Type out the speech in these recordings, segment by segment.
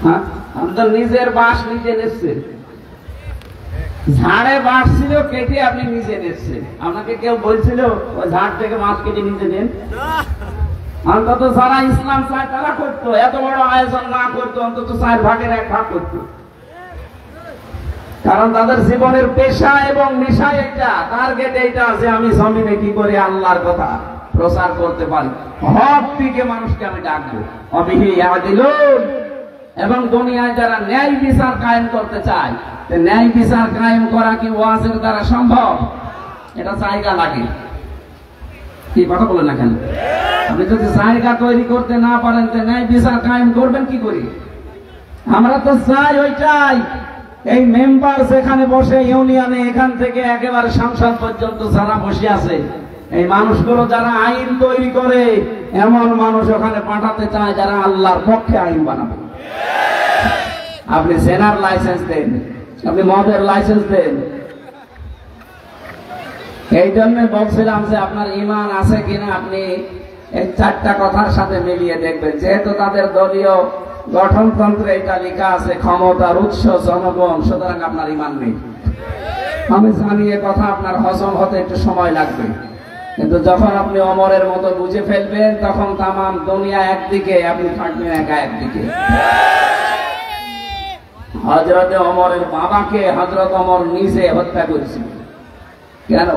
হ্যাঁ, আমি তো নিজের বাঁশ নিজে নিচ্ছে, ঝাড়ে বাঁশ ছিল কেটে আপনি নিজে নিচ্ছেন। আপনাকে কেউ বলছিল ওই ঝাড় থেকে বাঁশ কেটে নিজে নেন? অন্তত যারা ইসলাম চায় তারা করতো, এত বড় আয়োজন না করতো, অন্তত 4 ভাগের 1 ভাগ করতো। কারণ তাদের জীবনের পেশা এবং নেশা এটা, টার্গেট এইটা যে আমি জমিনে কি করে আল্লাহর কথা প্রচার করতে পারি, হক দিকে মানুষকে আমি ডাকবো। অবিহি ইয়াদিলুন, এবং দুনিয়ায় যারা ন্যায় বিচার কায়েম করতে চায়, ন্যায় বিচার কায়েম করা কি ওয়াজের দ্বারা সম্ভব? এটা জায়গা লাগে। কি কথা বলেন না কেন? আপনি যদি জায়গা তৈরি করতে না পারেন তো ন্যায় বিচার কায়েম করবেন কি করে? আমরা তো চাই ওইটাই, এই মেম্বার যেখানে বসে ইউনিয়নে, এখান থেকে একেবারে সংসদ পর্যন্ত যারা বসে আছে, এই মানুষগুলো যারা আইন তৈরি করে, এমন মানুষ ওখানে পাঠাতে চায় যারা আল্লাহর পক্ষে আইন বানাবে। আপনি সেনার লাইসেন্স দেন, আপনি মদের লাইসেন্স দেন। এই জন্য বলছিলাম যে আপনার ঈমান আছে কিনা আপনি এই 4টা কথার সাথে মিলিয়ে দেখবেন। যেহেতু তাদের দলীয় গঠনতন্ত্রে এটা লেখা আছে ক্ষমতার উৎস জনগণ, সুতরাং আপনার ঈমান নেই। আমি জানি এ কথা আপনার হজম হতে একটু সময় লাগবে, কিন্তু যখন আপনি ওমরের মতো বুঝে ফেলবেন তখন তামাম দুনিয়া একদিকে, আপনি থাকবেন একা একদিকে। হযরত ওমরের বাবাকে হযরত ওমর নিজে হত্যা করেছিল। কেন?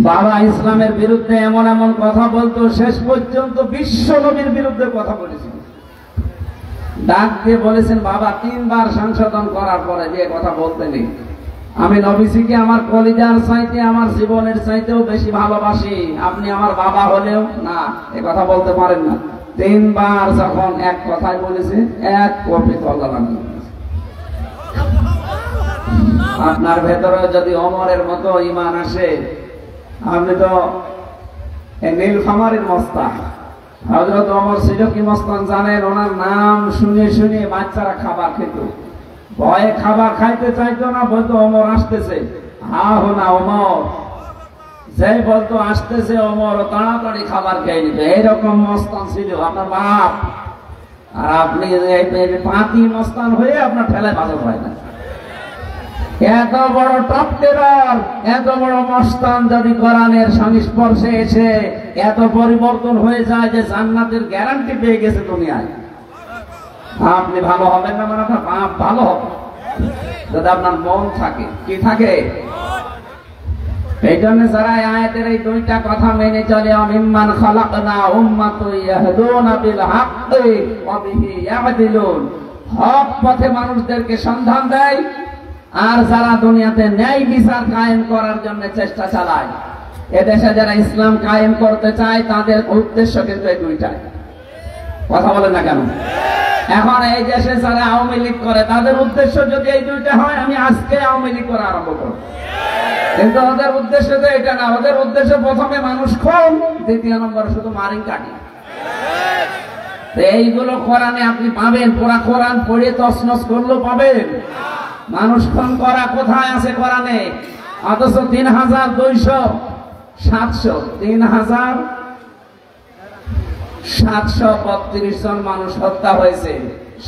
বাবা ইসলামের বিরুদ্ধে এমন এমন কথা বলতো, শেষ পর্যন্ত বিশ্ব নবীর বিরুদ্ধে কথা বলেছিল। ডাক দিয়ে বলেছেন, বাবা 3 বার সংশোধন করার পরে যে কথা বলতে নেই, আমি নবীজিকে আমার কলিজার চাইতে, আমার জীবনের চাইতেও বেশি ভালোবাসি, আপনি আমার বাবা হলেও না এ কথা বলতে পারেন না। 3 বার যখন এক কথাই বলেছে, 1 কপি তলা লাগিয়ে। আপনার ভেতরে যদি ওমরের মতো ঈমান আসে, আপনি তো নীলফামারীর মস্তান। হযরত ওমর ছিল কি মস্তান জানেন? ওনার নাম শুনে শুনে বাচ্চারা খাবার খেত, ভয়ে খাবার খাইতে চাইতো না, বলতো ওমর আসতেছে, হা হো না ওমর। যে বলতো আসতেছে ওমর, তাড়াতাড়ি খাবার খেয়ে নিত। এইরকম মস্তান ছিল আপনার বাপ। আর আপনি পাতি মস্তান হয়ে আপনার ঠেলায় বাজার হয় না। এত বড় টপ টেরর, এত বড় মস্তান যদি কোরআনের সংস্পর্শে এসে এত পরিবর্তন হয়ে যায় যে জান্নাতের গ্যারান্টি পেয়ে গেছে দুনিয়ায়, আপনি ভালো হবেন না? মানে আপনার বাপ ভালো হবে যদি আপনার মন থাকে। কি থাকে? এই জন্য যারা আয়াতের এই 2টা কথা মেনে চলে, আমিম্মান খালাকনা উম্মাতুন ইয়াহদুনা বিল হাক্কি ওয়া বিহি ইয়াদিলুন, হক পথে মানুষদেরকে সন্ধান দেয়, আর যারা দুনিয়াতে ন্যায় বিচার কায়েম করার জন্য চেষ্টা চালায়। এদেশে যারা ইসলাম কায়েম করতে চায় তাদের উদ্দেশ্য কিন্তু এই 2টাই। কথা বলেন না কেন? এখন এই দেশে যারা আওয়ামী লীগ করে তাদের উদ্দেশ্য যদি এই 2টা হয়, আমি আজকে আওয়ামী লীগ করা আরম্ভ করব। কিন্তু ওদের উদ্দেশ্য তো এটা না। ওদের উদ্দেশ্য প্রথমে মানুষ খুন, দ্বিতীয় নম্বরে শুধু মারিং কাটি। এইগুলো কোরআনে আপনি পাবেন, পুরা কোরআন পড়ে তছনছ করলেও পাবেন। মানুষ খুন করা কোথায় আছে কোরআনে? অথচ 3732 জন মানুষ হত্যা হয়েছে।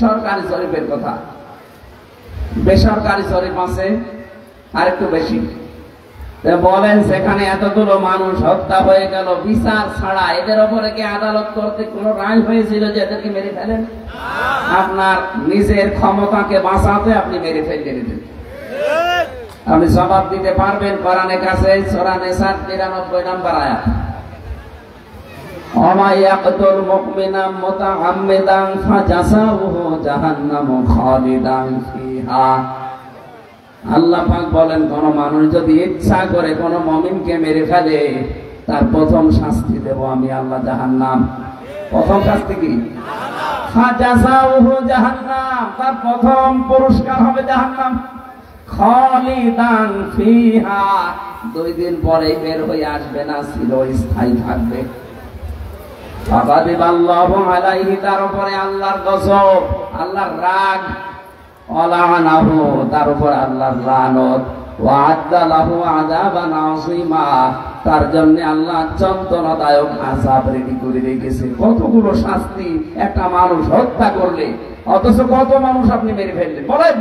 সরকারি জরিপের কথা, বেসরকারি জরিপ আছে আর একটু বেশি। বলেন সেখানে এতগুলো মানুষ হত্যা হয়ে গেল বিচার ছাড়া, এদের ওপরে কি আদালত করতে কোন রায় হয়েছিল যে এদেরকে মেরে ফেলেন? আপনার নিজের ক্ষমতাকে বাঁচাতে আপনি মেরে ফেলে দিলেন। আপনি জবাব দিতে পারবেন কোরআনের কাছে? সূরা নিসার 93 নম্বর আয়াত, ওয়া ইয়াকতুল মুমিনা মুতাআম্মিদান ফাজাসাউহু জাহান্নামু খালিদান ফিহা। আল্লাহ পাক বলেন, কোন মানুষ যদি ইচ্ছা করে কোন মুমিনকে মেরে ফেলে, তার প্রথম শাস্তি দেব আমি আল্লাহ জাহান্নাম। প্রথম শাস্তি কি? ফাজাসাউহু জাহান্নাম, তার প্রথম পুরস্কার হবে জাহান্নাম। খালিদান ফিহা, 2 দিন পরে বের হয়ে আসবে না, চিরস্থায়ী থাকবে। ফাগাদিবাল্লাহু আলাইহি, তার উপরে আল্লাহর গজব, আল্লাহর রাগ। ওয়ালানাহু, তার উপর আল্লাহর লানত। ওয়া আদ্দা লাহু আযাবান আযীমা, তার জন্য আল্লাহ যন্ত্রণাদায়ক আযাব রেডি করে রেখেছে। কতগুলো শাস্তি একটা মানুষ হত্যা করলে, অথচ কত মানুষ আপনি মেরে ফেললেন বলেন।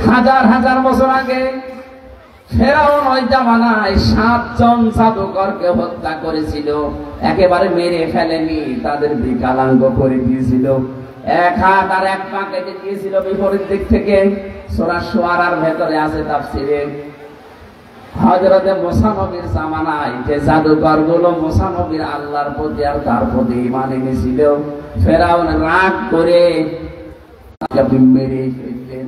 হাজার হাজার বছর আগে ফেরাউন ওই জামানায় 7 জন জাদুকরকে হত্যা করেছিল, একেবারে মেরে ফেলেনি, তাদের বিকলাঙ্গ করে দিয়েছিল। এক হাত আর এক পা কেটে দিয়েছিল বিপরীত দিক থেকে। সূরা শুআরার ভেতরে আছে তাফসীরে। হযরতে মুসা নবীর জামানায় যে জাদুকর গুলো মুসা নবীর আল্লাহর প্রতি আর তার প্রতি ঈমান এনেছিল, ফেরাউন রাগ করে তাকে মেরে ফেললেন।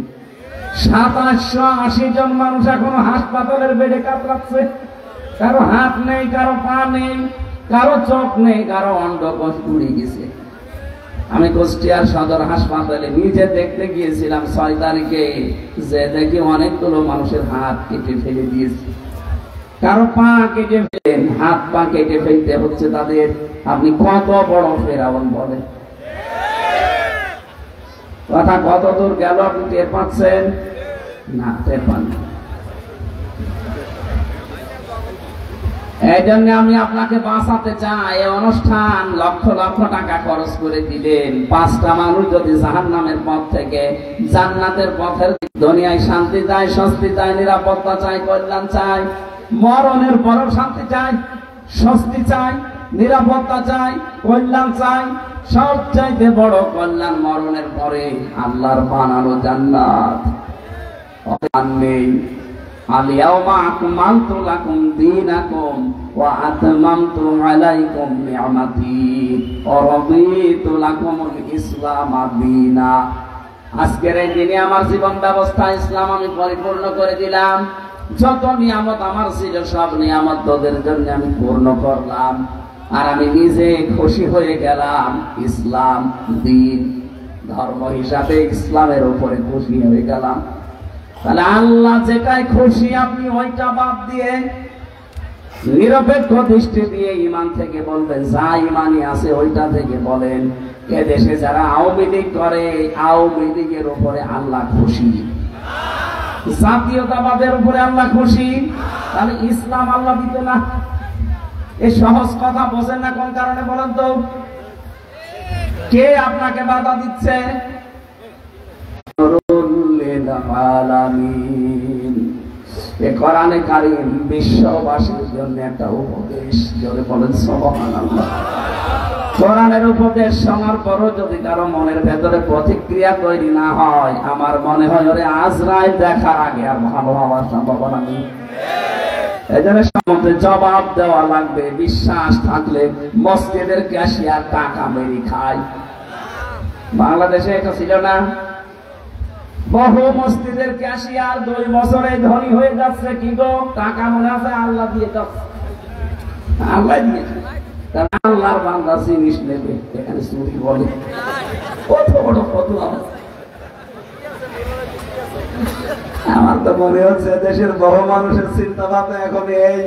780 জন মানুষ এখনো হাসপাতালের বেডে কাতরাচ্ছে। কারো হাত নেই, কারো পা নেই, কারো চোখ নেই, কারো অন্ডকোষ পুড়ে গেছে। আমি কুষ্টিয়ার সদর হাসপাতালে নিজে দেখতে গিয়েছিলাম 6 তারিখে, যে দেখি অনেকগুলো মানুষের হাত কেটে ফেলে দিয়েছে, কারো পা কেটে ফেলেন, হাত পা কেটে ফেলতে হচ্ছে তাদের। আপনি কত বড় ফেরাউন বলেন। কথা কত দূর গেল আপনি টের পাচ্ছেন না? টের পান। এই জন্য আমি আপনাকে বাঁচাতে চাই। এই অনুষ্ঠান লক্ষ লক্ষ টাকা খরচ করে দিলেন, 5টা মানুষ যদি জাহান্নামের পথ থেকে জান্নাতের পথের, দুনিয়ায় শান্তি চায়, স্বস্তি চায়, নিরাপত্তা চায়, কল্যাণ চায়, মরণের পরও শান্তি চায়, স্বস্তি চায়, নিরাপত্তা চায়, কল্যাণ চায়। সবচাইতে বড় কল্যাণ মরণের পরে আল্লাহর বানানো জান্নাত। নেই আলিয়াউমা আকমালতু লাকুম দীনাকুম ওয়া আতমামতু আলাইকুম নি'মাতি ওয়া রাদিতু লাকুমুল ইসলাম দীনা। আজকের এই দিনে আমার জীবন ব্যবস্থা ইসলাম আমি পরিপূর্ণ করে দিলাম। যত নিয়ামত আমার ছিল সব নিয়ামত তোদের জন্য আমি পূর্ণ করলাম, আর আমি নিজে খুশি হয়ে গেলাম। ইসলাম দ্বীন, ধর্ম হিসাবে ইসলামের উপরে খুশি হয়ে গেলাম। তাহলে আল্লাহ যেটাই খুশি আপনি ওইটা বাদ দিয়ে নিরপেক্ষ দৃষ্টি দিয়ে ঈমান থেকে বলবেন, যা ঈমানই আছে ওইটা থেকে বলেন। এ দেশে যারা আওয়ামী লীগ করে, আওয়ামী লীগের উপরে আল্লাহ খুশি, জাতীয়তাবাদের উপরে আল্লাহ খুশি। তাহলে ইসলাম আল্লাহ দিত না? এই সহজ কথা বোঝেন না কোন কারণে বলেন তো? কে আপনাকে বাধা দিচ্ছে? কোরআনে কারীম বিশ্ববাসীর জন্য একটা উপদেশ। জোরে বলেন সুবহানাল্লাহ। কোরআনের উপদেশ শোনার পরও যদি কারো মনের ভেতরে প্রতিক্রিয়া তৈরি না হয়, আমার মনে হয় ওরে আজরাইল দেখার আগে আর ভালো হওয়ার সম্ভাবনা নেই। এজন্য সম্বন্ধে জবাব দেওয়া লাগবে। বিশ্বাস থাকলে মসজিদের ক্যাশিয়ার টাকা মেরে খায়। বাংলাদেশে এটা ছিল না? বহু মসজিদের ক্যাশিয়ার 2 বছরে ধনী হয়ে যাচ্ছে। কি গো, টাকা মনে আছে আল্লাহ দিয়ে যাচ্ছে, আল্লাহ দিয়েছে। আল্লাহর বান্দা জিনিস নেবে, এখানে চুরি বলে কত বড় ফতোয়া। আমার তো মনে হচ্ছে দেশের বহু মানুষের চিন্তা ভাবনা এখন এই,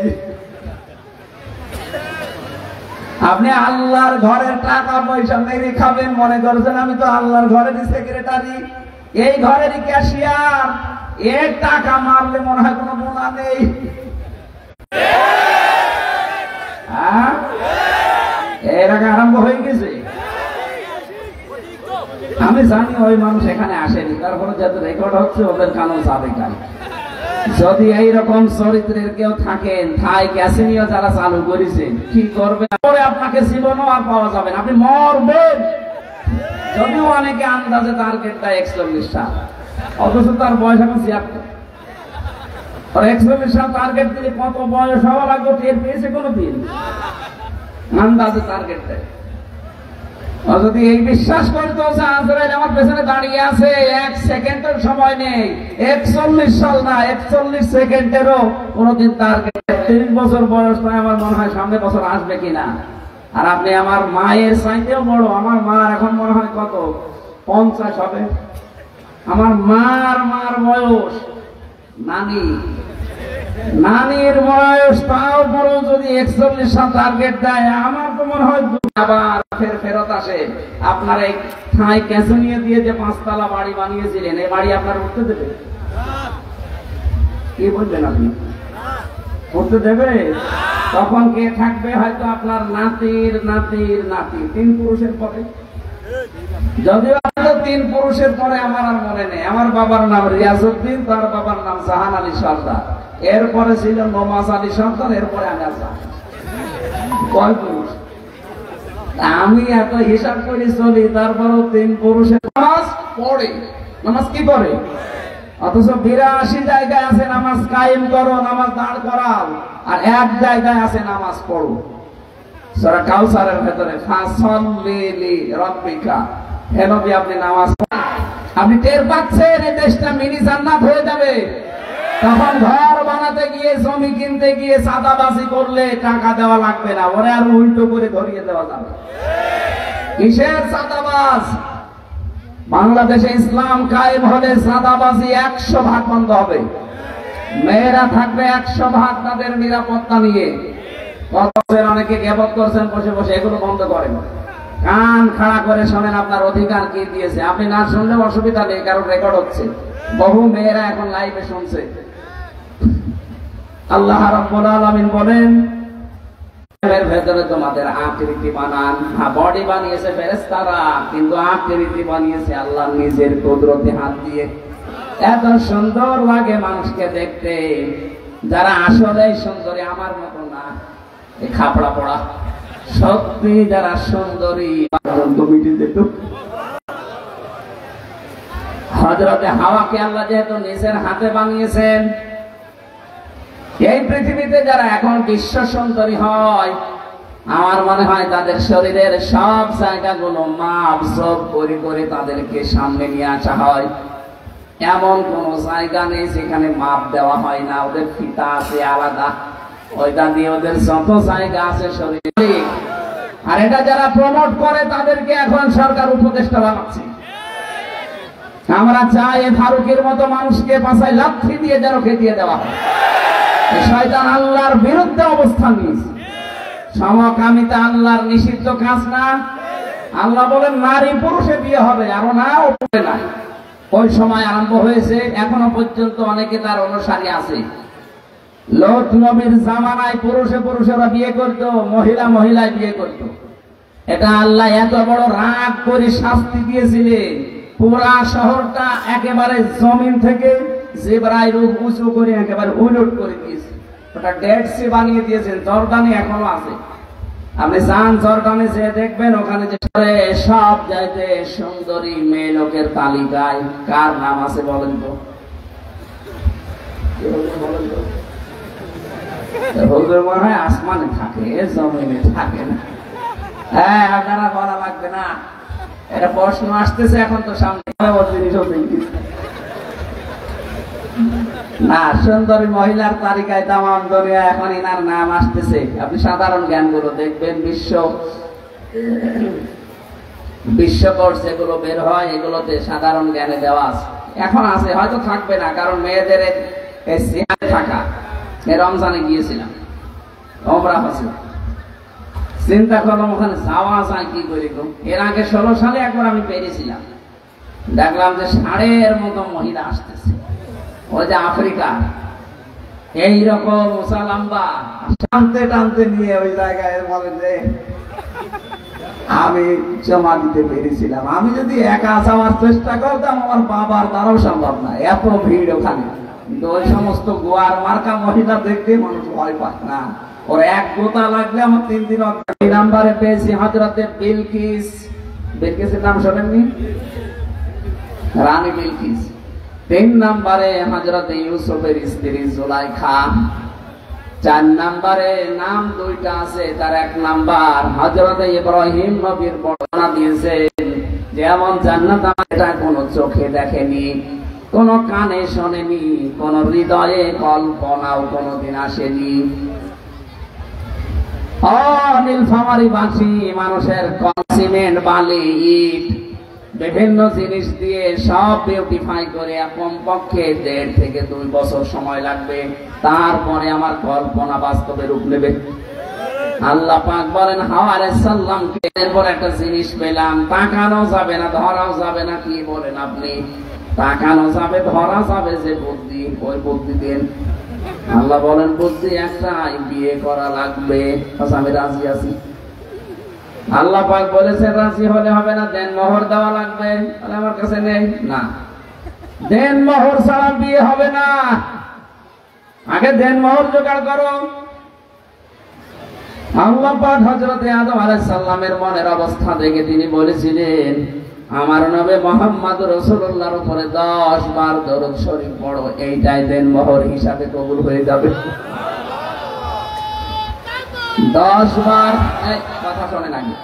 আপনি আল্লাহর ঘরের টাকা পয়সা মেরে খাবেন মনে করছেন আমি তো আল্লাহর ঘরের সেক্রেটারি, এই ঘরেরই ক্যাশিয়ার। এর টাকা মারলে মনে হয় কোনো গুনাহ নেই। এর আগে আরম্ভ হয়ে গেছে। আমি জানি ওই মানুষ এখানে আসেনি, তারপরে যাতে রেকর্ড হচ্ছে ওদের কারণ যাবে কাল। যদি এইরকম চরিত্রের কেউ থাকেন, থাই ক্যাসিনিও যারা চালু করেছে, কি করবে পরে আপনাকে জীবনও আর পাওয়া যাবে না, আপনি মরবেন। যদিও অনেকে আন্দাজে টার্গেটটা 41 সাল, অথচ তার বয়স এখন 76। আর 41 সাল টার্গেট দিলে কত বয়স হওয়া লাগবে টের পেয়েছে কোনো দিন? আন্দাজে টার্গেট দেয়। যদি এই বিশ্বাস করতো যে আজরাইল আমার পেছনে দাঁড়িয়ে আছে, 1 সেকেন্ডের সময় নেই, 41 সাল না 41 সেকেন্ডেরও কোনোদিন টার্গেট। 30 বছর বয়স নয়, আমার মনে হয় সামনে বছর আসবে কিনা। আর আপনি আমার মায়ের চাইতেও বড়। আমার মার এখন মনে হয় কত, 50 হবে। আমার মার বয়স, নানির বয়স, তাও বড়। যদি 41 সাল টার্গেট দেয়, আমার তো মনে হয় আবার ফেরত আসে। আপনার এই ঠাঁই ক্যাসিনিয়া দিয়ে যে 5 তলা বাড়ি বানিয়েছিলেন, এই বাড়ি আপনার উঠতে দেবে? কি বলবেন আপনি? করতে দেবে? তখন কে থাকবে? হয়তো আপনার নাতির নাতির নাতি, 3 পুরুষের পরে। যদিও হয়তো 3 পুরুষের পরে আমার আর মনে নেই। আমার বাবার নাম রিয়াজউদ্দিন, তার বাবার নাম জাহান আলী সর্দার, এরপরে ছিল নমাজ আলী সর্দার, এরপরে আমি আসলাম। কয় পুরুষ? আমি এত হিসাব করে চলি, তারপরও 3 পুরুষের নামাজ পড়ে। নামাজ কি করে? অথচ 82 জায়গায় আছে নামাজ কায়েম করো, নামাজ দাঁড় করাও, আর 1 জায়গায় আছে নামাজ পড়ো। সূরা কাউসারের ভেতরে ফাসাল্লি লিরাব্বিকা, হে নবী আপনি নামাজ পড়েন। আপনি টের পাচ্ছেন এই দেশটা মিনি জান্নাত হয়ে যাবে। তখন ঘর বানাতে গিয়ে, জমি কিনতে গিয়ে চাঁদাবাজি করলে টাকা দেওয়া লাগবে না, ওরে আর উল্টো করে ধরিয়ে দেওয়া যাবে। কিসের চাঁদাবাজ? বাংলাদেশে ইসলাম কায়েম হলে চাঁদাবাজি 100 ভাগ বন্ধ হবে। মেয়েরা থাকবে 100 ভাগ তাদের নিরাপত্তা নিয়ে। অনেকে গেবত করছেন বসে বসে, এগুলো বন্ধ করেন। কান খাড়া করে শোনেন আপনার অধিকার কি দিয়েছে। আপনি না শুনলে অসুবিধা নেই, কারণ রেকর্ড হচ্ছে। বহু মেয়েরা এখন লাইভে শুনছে। আল্লাহ রাব্বুল আলামিন বলেন, এর ভেতরে তোমাদের আকৃতি বানান। হ্যাঁ, বডি বানিয়েছে ফেরেশতারা, কিন্তু আকৃতি বানিয়েছে আল্লাহ নিজের কুদরতে হাত দিয়ে। এত সুন্দর লাগে মানুষকে দেখতে। যারা আসলে সুন্দরী আমার মতো না, এই খাপড়া পড়া, সত্যি যারা সুন্দরী হযরতে হাওয়াকে আল্লাহ যেহেতু নিজের হাতে বানিয়েছেন, এই পৃথিবীতে যারা এখন বিশ্ব সুন্দরী হয়, আমার মনে হয় তাদের শরীরের সব জায়গাগুলো মাপ যোগ করে করে তাদেরকে সামনে নিয়ে আসা হয়। এমন কোন জায়গা নেই যেখানে মাপ দেওয়া হয় না। ওদের ফিতা আছে আলাদা, ওইটা দিয়ে ওদের যত জায়গা আছে শরীরে। আর এটা যারা প্রমোট করে তাদেরকে এখন সরকার উপদেষ্টা বানাচ্ছে। আমরা চাই ফারুকের মতো মানুষকে পাছায় লাথি দিয়ে যেন খেতিয়ে দেওয়া হয়। শয়তান আল্লাহর বিরুদ্ধে অবস্থান নিয়েছে। সমকামিতা আল্লাহর নিষিদ্ধ কাজ না। আল্লাহ বলেন নারী পুরুষে বিয়ে হবে, আরো না ওপরে না। ওই সময় আরম্ভ হয়েছে, এখনো পর্যন্ত অনেকে তার অনুসারী আছে। লূত নবীর জামানায় পুরুষে পুরুষেরা বিয়ে করত, মহিলা মহিলায় বিয়ে করত। এটা আল্লাহ এত বড় রাগ করে শাস্তি দিয়েছিলেন, পুরা শহরটা একেবারে জমিন থেকে জিবরাইল উঁচু করে একেবারে উলট করে দিয়েছে। ওটা ডেড সি বানিয়ে দিয়েছেন। জর্দানে এখনো আছে, আপনি যান জর্দানে যে দেখবেন, ওখানে যে সব যাইতে সুন্দরী মেয়ে লোকের তালিকায় কার নাম আছে বলেন তো? হুজুর মনে হয় আসমানে থাকে, জমিনে থাকে না। হ্যাঁ, আপনারা বলা লাগবে না, এটা প্রশ্ন আসতেছে এখন তো সামনে। না, সুন্দরী মহিলার তালিকায় তামাম দুনিয়া এখন ইনার নাম আসতেছে। আপনি সাধারণ জ্ঞানগুলো দেখবেন, বিশ্বকোষ যেগুলো বের হয় এগুলোতে সাধারণ জ্ঞানে দেওয়া আছে। এখন আছে, হয়তো থাকবে না, কারণ মেয়েদের থাকা। রমজানে গিয়েছিলাম, ওমরা হচ্ছে, চিন্তা করলাম ওখানে যাওয়া যায় কি করি। এর আগে 16 সালে একবার আমি পেরেছিলাম, দেখলাম যে 1.5 মতো মহিলা আসতেছে। ওই যে আফ্রিকা এইরকম উঁচা লম্বা, টানতে টানতে নিয়ে ওই জায়গায় বলে যে আমি জমা দিতে পেরেছিলাম। আমি যদি একা যাওয়ার চেষ্টা করতাম, আমার বাবার দ্বারাও সম্ভব না, এত ভিড় ওখানে। কিন্তু ওই সমস্ত গোয়ার মার্কা মহিলা দেখতে মানুষ ভয় পায় না। ওর এক গোতা লাগলে আমার 3 দিন। 2 নম্বরে পেয়েছি হযরতে বিলকিস। বিলকিসের নাম শোনেননি? রানী বিলকিস। 3 নম্বরে হযরতে ইউসুফের স্ত্রী জুলাইখা। 4 নম্বরে নাম 2টা আছে, তার 1 নাম্বার হযরতে ইব্রাহিম নবীর বর্ণনা দিয়েছেন, যেমন জান্নাত এটা কোনো চোখে দেখেনি, কোনো কানে শোনেনি, কোনো হৃদয়ে কল্পনাও কোনোদিন আসেনি। নীলফামারী বাসী মানুষের সিমেন্ট, বালি, ইট, বিভিন্ন জিনিস দিয়ে সব বিউটিফাই করে কমপক্ষে 1.5 থেকে 2 বছর সময় লাগবে, তারপরে আমার কল্পনা বাস্তবে রূপ নেবে। আল্লাহ পাক বলেন হাওয়া আলাইহিস সালামকে, এরপর একটা জিনিস পেলাম, তাকানো যাবে না, ধরাও যাবে না। কি বলেন আপনি? তাকানো যাবে, ধরা যাবে যে বুদ্ধি, ওই বুদ্ধি দেন। আল্লাহ বলেন বুদ্ধি একটা, বিয়ে করা লাগবে। আমি রাজি আছি। আল্লাহ পাক বলেছেন রাজি হলে হবে না, দেন মোহর দেওয়া লাগবে। আমার কাছে নেই না, দেন মোহর ছাড়া বিয়ে হবে না, আগে দেন মোহর জোগাড় করো। আল্লাহ পাক হযরত আদম আলাইহিস সালামের মনের অবস্থা দেখে তিনি বলেছিলেন, আমার নবী মুহাম্মদ রাসূলুল্লাহর উপরে 10 বার দরুদ শরীফ পড়ো, এইটাই দেন মোহর হিসাবে কবুল হয়ে যাবে। 10 বার। এই কথা শুনে নাকি?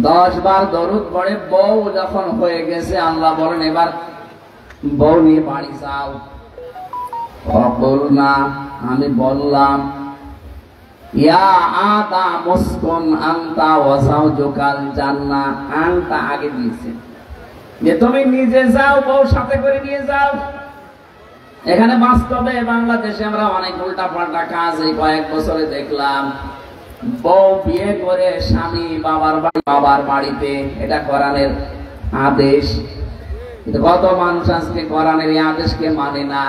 10 বার দরুদ পড়ে বউ যখন হয়ে গেছে, আল্লাহ বলেন এবার বউ নিয়ে বাড়ি যাও। না, আমি বললাম ইয়া আদম মুসকুন আনতা ওয়া যাওজুকাল জান্নাহ, আনতা আগে দিয়েছে যে তুমি নিজে যাও, বউ সাথে করে নিয়ে যাও। এখানে বাস্তবে বাংলাদেশে আমরা অনেক উল্টা পাল্টা কাজ এই কয়েক বছরে দেখলাম। বউ বিয়ে করে স্বামী বাবার বাড়িতে, এটা কোরআনের আদেশ। কিন্তু কত মানুষ আজকে কোরআনের এই আদেশকে মানে না।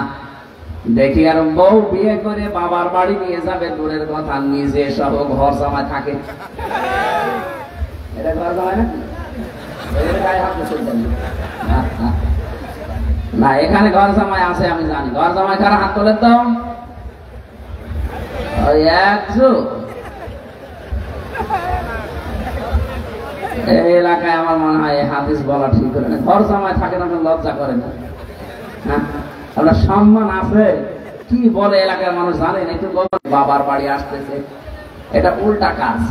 দেখি আর বউ বিয়ে করে বাবার বাড়ি নিয়ে যাবে দূরের কথা, নিজে সহ ঘর জামাই থাকে। এটা ঘর জামাই না, না এখানে ঘর জামাই আছে আমি জানি। ঘর জামাই কারা হাত তোলে তো? ওই একশো। এই এলাকায় আমার মনে হয় হাদিস বলা ঠিক করে না। ঘর জামাই থাকে না, লজ্জা করে না? আপনার সম্মান আছে কি বলে এলাকার মানুষ জানেন? একটু বাবার বাড়ি আসতেছে, এটা উল্টা কাজ।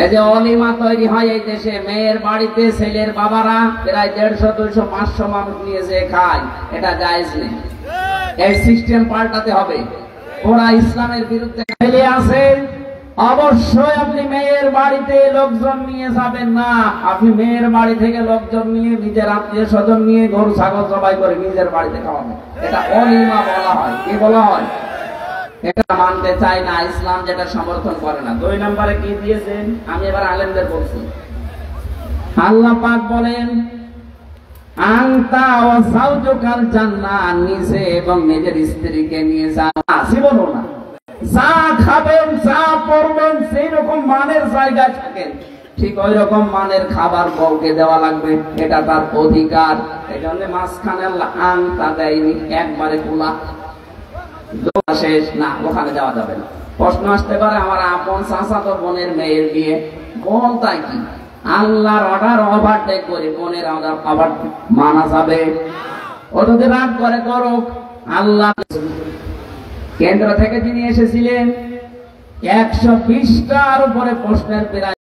এই যে অলিমা তৈরি হয় এই দেশে, মেয়ের বাড়িতে ছেলের বাবারা প্রায় 150, 200, 500 মানুষ নিয়ে যে খায়, এটা জায়েজ নেই। এই সিস্টেম পাল্টাতে হবে। ওরা ইসলামের বিরুদ্ধে ফেলে আছে। অবশ্যই আপনি মেয়ের বাড়িতে লোকজন নিয়ে যাবেন না। আপনি মেয়ের বাড়ি থেকে লোকজন নিয়ে, নিজের আত্মীয় স্বজন নিয়ে গরু ছাগল জবাই করে নিজের বাড়িতে খাওয়াবেন, এটা অলিমা বলা হয়। কি বলা হয়? এটা মানতে চাই না, ইসলাম যেটা সমর্থন করে না। 2 নম্বরে কি দিয়েছেন? আমি এবার আলেমদের বলছি। আল্লাহ পাক বলেন আনতা ওয়া যাওজুকাল জান্নাহ, নিজে এবং নিজের স্ত্রীকে নিয়ে যাও। জীবনও না, যা খাবেন যা পড়বেন সেই রকম মানের জায়গায় থাকেন, ঠিক ওই রকম মানের খাবার বউকে দেওয়া লাগবে, এটা তার অধিকার। এই জন্য মাঝখানে আল্লাহ আনতা দেয়নি, একবারে খোলা শেষ না, ওখানে যাওয়া যাবে না। প্রশ্ন আসতে পারে আমার আপন চাচাতো বোনের মেয়ের বিয়ে, বোন তাই কি? আল্লাহর অর্ডার ওভারটেক করে বোনের অর্ডার আবার মানা যাবে? ও যদি রাগ করে করুক। আল্লাহ কেন্দ্র থেকে যিনি এসেছিলেন 120টার উপরে প্রশ্নের প্রায়